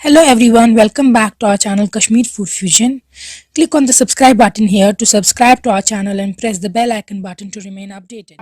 Hello everyone, welcome back to our channel Kashmir Food Fusion. Click on the subscribe button here to subscribe to our channel and press the bell icon button to remain updated.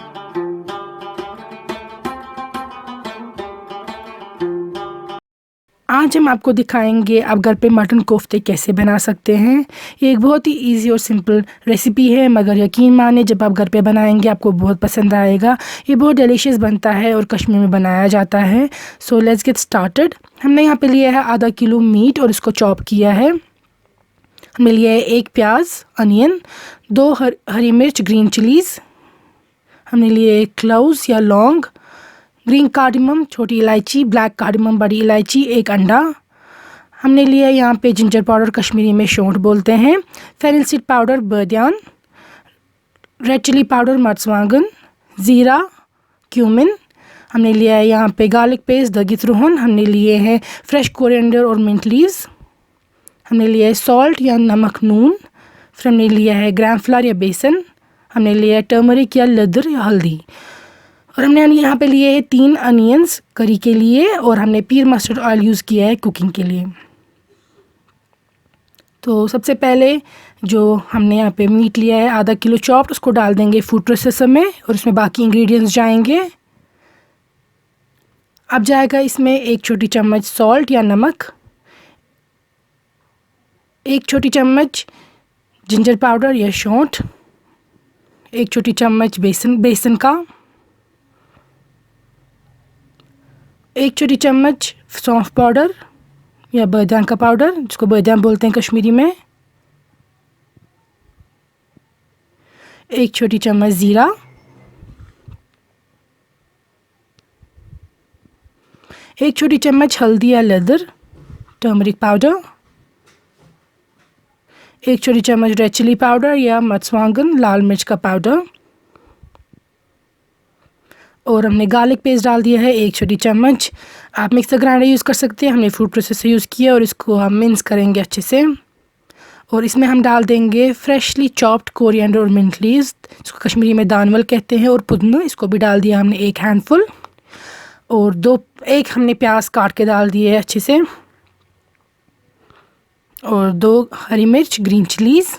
आज हम आपको दिखाएंगे आप घर पे mutton कोफ्ते कैसे बना सकते हैं। ये एक बहुत ही इजी और सिंपल रेसिपी है, मगर यकीन माने जब आप घर पे बनाएंगे आपको बहुत पसंद आएगा। ये बहुत डिलीशियस बनता है और कश्मीर में बनाया जाता है। So let's get started. हमने यहाँ पे लिया है आधा किलो मीट और इसको चॉप किया है। हमने लिया है एक प्याज, अनियन, दो हरी मिर्च, ग्रीन चिलीज़। हमने लिए क्लोव्स या लौंग, ग्रीन कार्डमम, छोटी इलायची, ब्लैक कार्डमम, बड़ी इलायची, एक अंडा। हमने लिया यहाँ पे जिंजर पाउडर, कश्मीरी में शोंठ बोलते हैं, फेनिल सीड पाउडर, बर्दियान, रेड चिली पाउडर, मर्चवांगन, ज़ीरा, क्यूमिन। हमने लिया है यहाँ पे गार्लिक पेस्ट, दगित रोहन। हमने लिए हैं फ्रेश कोरिएंडर और मिंट लीव्स। हमने लिया है सॉल्ट या नमक, नून। फिर हमने लिया है ग्राम फ्लावर या बेसन। हमने लिया है टर्मरिक या लेदर या हल्दी। और हमने यहाँ पे लिए हैं 3 अनियंस करी के लिए, और हमने पीर मस्टर्ड ऑयल यूज़ किया है कुकिंग के लिए। तो सबसे पहले जो हमने यहाँ पे मीट लिया है आधा किलो चॉप्ड, उसको डाल देंगे फूड प्रोसेसर में और उसमें बाकी इंग्रेडिएंट्स जाएंगे। अब जाएगा इसमें 1 छोटी चम्मच सॉल्ट या नमक, 1 छोटी चम्मच जिंजर पाउडर या शोंठ, 1 छोटी चम्मच बेसन का, 1 छोटी चम्मच सौंफ पाउडर या बादाम का पाउडर, जिसको बादाम बोलते हैं कश्मीरी में, 1 छोटी चम्मच ज़ीरा, 1 छोटी चम्मच हल्दी या लेदर टर्मरिक पाउडर, 1 छोटी चम्मच रेड चिली पाउडर या मर्चवांगन लाल मिर्च का पाउडर, और हमने गार्लिक पेस्ट डाल दिया है 1 छोटी चम्मच। आप मिक्सर ग्राइंडर यूज़ कर सकते हैं, हमने फूड प्रोसेसर यूज़ किया और इसको हम मिक्स करेंगे अच्छे से। और इसमें हम डाल देंगे फ्रेशली चॉप्ड कोरिएंडर और मिंट लीव्स, जिसको कश्मीरी में दानवल कहते हैं, और पुदीना, इसको भी डाल दिया हमने 1 हैंडफुल। और एक हमने प्याज काट के डाल दिए है अच्छे से, और 2 हरी मिर्च, ग्रीन चिलीज़,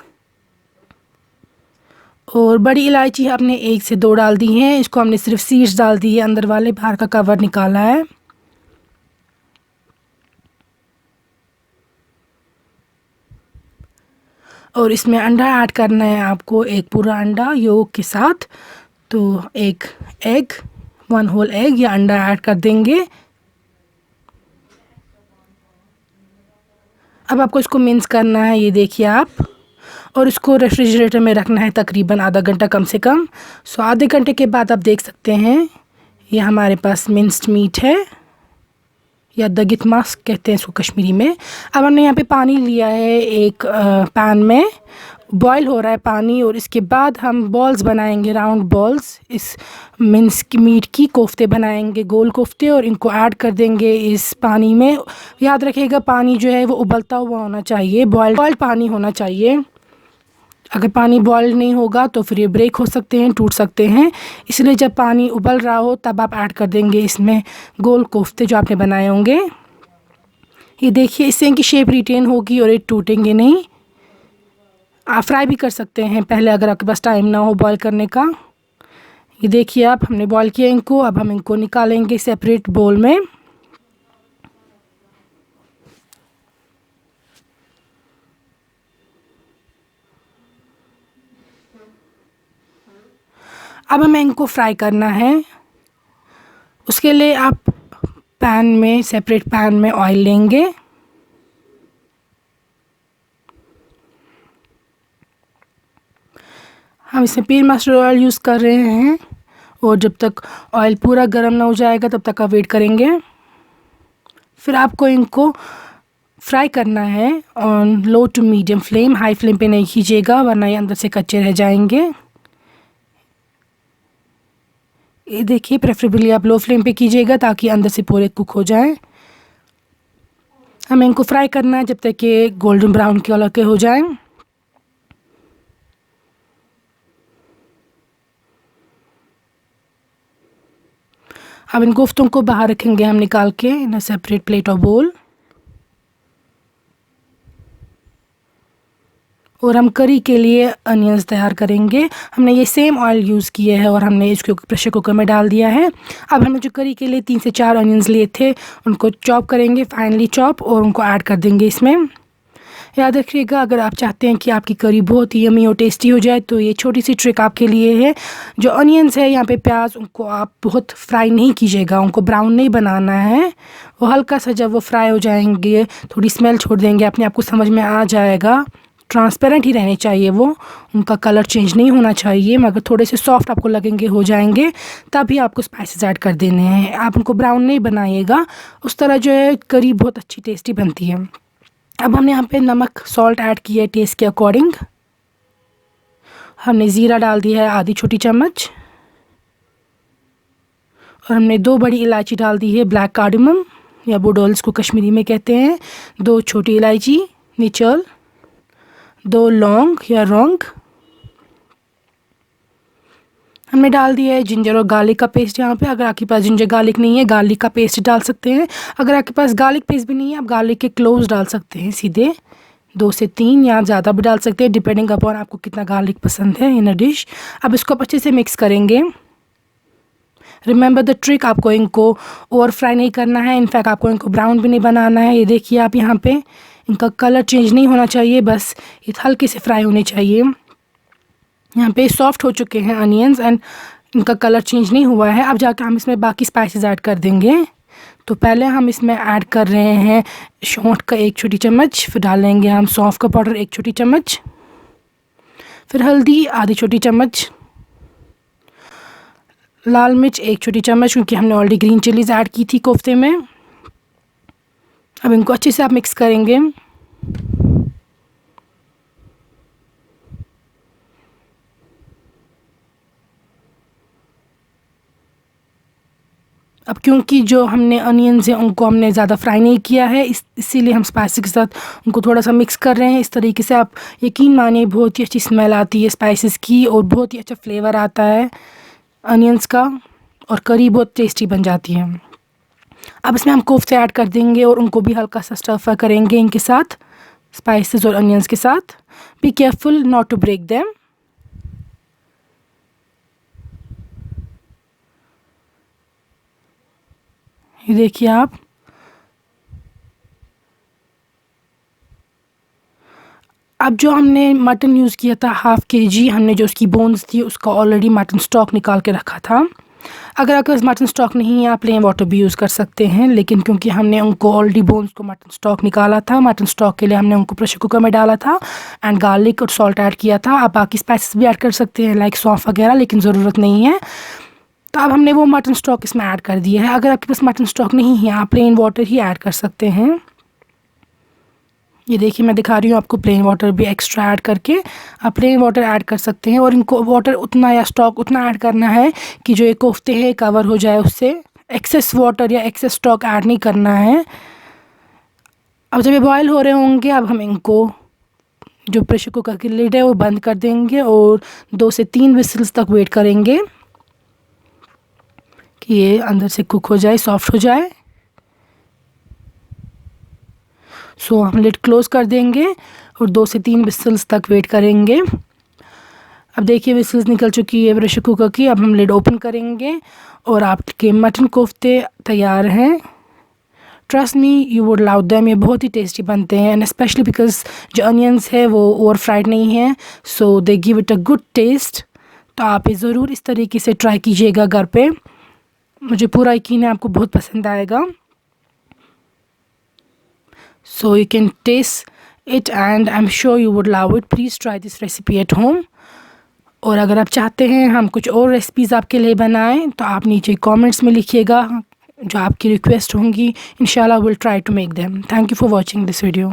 और बड़ी इलायची आपने 1 से 2 डाल दी हैं। इसको हमने सिर्फ सीड्स डाल दी है, अंदर वाले, बाहर का कवर निकाला है। और इसमें अंडा ऐड करना है आपको, एक पूरा अंडा योक के साथ। तो 1 होल एग या अंडा ऐड कर देंगे। अब आपको इसको मिक्स करना है, ये देखिए आप, और इसको रेफ्रिजरेटर में रखना है तकरीबन आधा घंटा कम से कम। सो आधे घंटे के बाद आप देख सकते हैं ये हमारे पास मिंस्ड मीट है, या दगित मांस कहते हैं इसको कश्मीरी में। अब हमने यहाँ पे पानी लिया है एक पैन में, बॉईल हो रहा है पानी, और इसके बाद हम बॉल्स बनाएंगे, राउंड बॉल्स, इस मिंस की मीट की कोफ्ते बनाएंगे, गोल कोफ्ते, और इनको ऐड कर देंगे इस पानी में। याद रखिएगा पानी जो है वो उबलता हुआ होना चाहिए, बॉइल्ड पानी होना चाहिए। अगर पानी बॉयल नहीं होगा तो फिर ये ब्रेक हो सकते हैं, टूट सकते हैं। इसलिए जब पानी उबल रहा हो तब आप ऐड कर देंगे इसमें गोल कोफ्ते जो आपने बनाए होंगे। ये देखिए, इससे इनकी शेप रिटेन होगी और ये टूटेंगे नहीं। आप फ्राई भी कर सकते हैं पहले अगर आपके पास टाइम ना हो बॉयल करने का। ये देखिए आप, हमने बॉयल किया इनको। अब हम इनको निकालेंगे सेपरेट बोल में। अब हमें इनको फ्राई करना है। उसके लिए आप सेपरेट पैन में ऑयल लेंगे। हम इसमें पीर मस्टर्ड ऑयल यूज़ कर रहे हैं, और जब तक ऑयल पूरा गर्म ना हो जाएगा तब तक आप वेट करेंगे। फिर आपको इनको फ्राई करना है on low to medium flame, high flame पे नहीं कीजिएगा वरना ये अंदर से कच्चे रह जाएंगे। ये देखिए, प्रेफरेबली आप लो फ्लेम पे कीजिएगा ताकि अंदर से पूरे कुक हो जाएं। हमें इनको फ्राई करना है जब तक ये गोल्डन ब्राउन कलर के हो जाएं। अब इन कोफ्तों को बाहर रखेंगे हम निकाल के इन अ सेपरेट प्लेट और बोल। और हम करी के लिए अनियंस तैयार करेंगे। हमने ये सेम ऑयल यूज़ किया है और हमने इसको प्रेशर कुकर में डाल दिया है। अब हमने जो करी के लिए 3 से 4 अनियंस लिए थे उनको चॉप करेंगे, फाइनली चॉप, और उनको ऐड कर देंगे इसमें। याद रखिएगा, अगर आप चाहते हैं कि आपकी करी बहुत ही यमी और टेस्टी हो जाए तो ये छोटी सी ट्रिक आपके लिए है। जो अनियंस है यहाँ पे प्याज, उनको आप बहुत फ्राई नहीं कीजिएगा, उनको ब्राउन नहीं बनाना है। वो हल्का सा जब वो फ्राई हो जाएंगे, थोड़ी स्मेल छोड़ देंगे, अपने आप को समझ में आ जाएगा। ट्रांसपेरेंट ही रहने चाहिए वो, उनका कलर चेंज नहीं होना चाहिए, मगर थोड़े से सॉफ्ट आपको लगेंगे, हो जाएंगे, तभी आपको स्पाइसेस ऐड कर देने हैं। आप उनको ब्राउन नहीं बनाइएगा, उस तरह जो है करी बहुत अच्छी टेस्टी बनती है। अब हमने यहाँ पे नमक सॉल्ट ऐड किया है टेस्ट के अकॉर्डिंग। हमने ज़ीरा डाल दिया है आधी छोटी चम्मच, और हमने 2 बड़ी इलायची डाल दी है, ब्लैक कार्डमम या बुडोल इसको कश्मीरी में कहते हैं, 2 छोटी इलायची निचल, 2 लौंग या रौंग। हमने डाल दिया है जिंजर और गार्लिक का पेस्ट यहाँ पे। अगर आपके पास जिंजर गार्लिक नहीं है, गार्लिक का पेस्ट डाल सकते हैं। अगर आपके पास गार्लिक पेस्ट भी नहीं है, आप गार्लिक के क्लोव्स डाल सकते हैं सीधे, 2 से 3 या ज़्यादा भी डाल सकते हैं, डिपेंडिंग अपॉन आपको कितना गार्लिक पसंद है इन अ डिश। अब इसको आप अच्छे से मिक्स करेंगे। रिमेंबर द ट्रिक, आपको इनको ओवर फ्राई नहीं करना है, इनफैक्ट आपको इनको ब्राउन भी नहीं बनाना है। ये देखिए आप यहाँ पे, इनका कलर चेंज नहीं होना चाहिए, बस ये हल्के से फ्राई होने चाहिए। यहाँ पे सॉफ्ट हो चुके हैं अनियंस एंड इनका कलर चेंज नहीं हुआ है। अब जाकर हम इसमें बाकी स्पाइसेस ऐड कर देंगे। तो पहले हम इसमें ऐड कर रहे हैं सौंठ का 1 छोटी चम्मच, फिर डालेंगे हम सौंफ का पाउडर 1 छोटी चम्मच, फिर हल्दी आधी छोटी चम्मच, लाल मिर्च 1 छोटी चम्मच, क्योंकि हमने ऑलरेडी ग्रीन चिलीज़ ऐड की थी कोफ्ते में। अब इनको अच्छे से आप मिक्स करेंगे। अब क्योंकि जो हमने अनियंस हैं उनको हमने ज़्यादा फ्राई नहीं किया है, इसीलिए हम स्पाइसेस के साथ उनको थोड़ा सा मिक्स कर रहे हैं। इस तरीके से आप यकीन मानिए बहुत ही अच्छी स्मेल आती है स्पाइसेस की, और बहुत ही अच्छा फ्लेवर आता है अनियंस का, और करी बहुत टेस्टी बन जाती है। अब इसमें हम कोफ्ते ऐड कर देंगे और उनको भी हल्का सा स्टर फ्राई करेंगे इनके साथ, स्पाइसेस और अनियंस के साथ। Be careful not to break them. ये देखिए आप, अब जो हमने मटन यूज़ किया था 1/2 kg, हमने जो उसकी बोन्स थी उसका ऑलरेडी मटन स्टॉक निकाल के रखा था। अगर आपके पास मटन स्टॉक नहीं है, आप प्लेन वाटर भी यूज़ कर सकते हैं, लेकिन क्योंकि हमने उनको ऑलरेडी बोन्स को मटन स्टॉक निकाला था, मटन स्टॉक के लिए हमने उनको प्रेशर कुकर में डाला था एंड गार्लिक और सॉल्ट ऐड किया था। आप बाकी स्पाइसेस भी ऐड कर सकते हैं लाइक सौंफ वगैरह, लेकिन ज़रूरत नहीं है। तो अब हमने वो मटन स्टॉक इसमें ऐड कर दिया है। अगर आपके पास मटन स्टॉक नहीं है, आप प्लेन वाटर ही ऐड कर सकते हैं। ये देखिए मैं दिखा रही हूँ आपको, प्लेन वाटर भी एक्स्ट्रा ऐड करके आप प्लेन वाटर ऐड कर सकते हैं। और इनको वाटर उतना या स्टॉक उतना ऐड करना है कि जो ये कोफ्ते हैं कवर हो जाए उससे। एक्सेस वाटर या एक्सेस स्टॉक ऐड नहीं करना है। अब जब ये बॉयल हो रहे होंगे, अब हम इनको जो प्रेशर कुकर की लिड है वो बंद कर देंगे और 2 से 3 विसल्स तक वेट करेंगे कि ये अंदर से कुक हो जाए, सॉफ्ट हो जाए। सो हम लिड क्लोज़ कर देंगे और 2 से 3 विसल्स तक वेट करेंगे। अब देखिए विसल्स निकल चुकी है प्रेशर कुकर की। अब हम लिड ओपन करेंगे और आपके मटन कोफ्ते तैयार हैं। Trust me, you would love them. ये बहुत ही टेस्टी बनते हैं एंड स्पेशली बिकॉज जो अनियंस है वो ओवर फ्राइड नहीं है, so they give it a good taste. तो आप ये ज़रूर इस तरीके से ट्राई कीजिएगा घर पे। मुझे पूरा यकीन है आपको बहुत पसंद आएगा। So you can taste it and I'm sure you would love it. Please try this recipe at home. और अगर आप चाहते हैं हम कुछ और रेसिपीज़ आपके लिए बनाएं तो आप नीचे कमेंट्स में लिखिएगा जो आपकी रिक्वेस्ट होंगी। इंशाल्लाह will try to make them. Thank you for watching this video.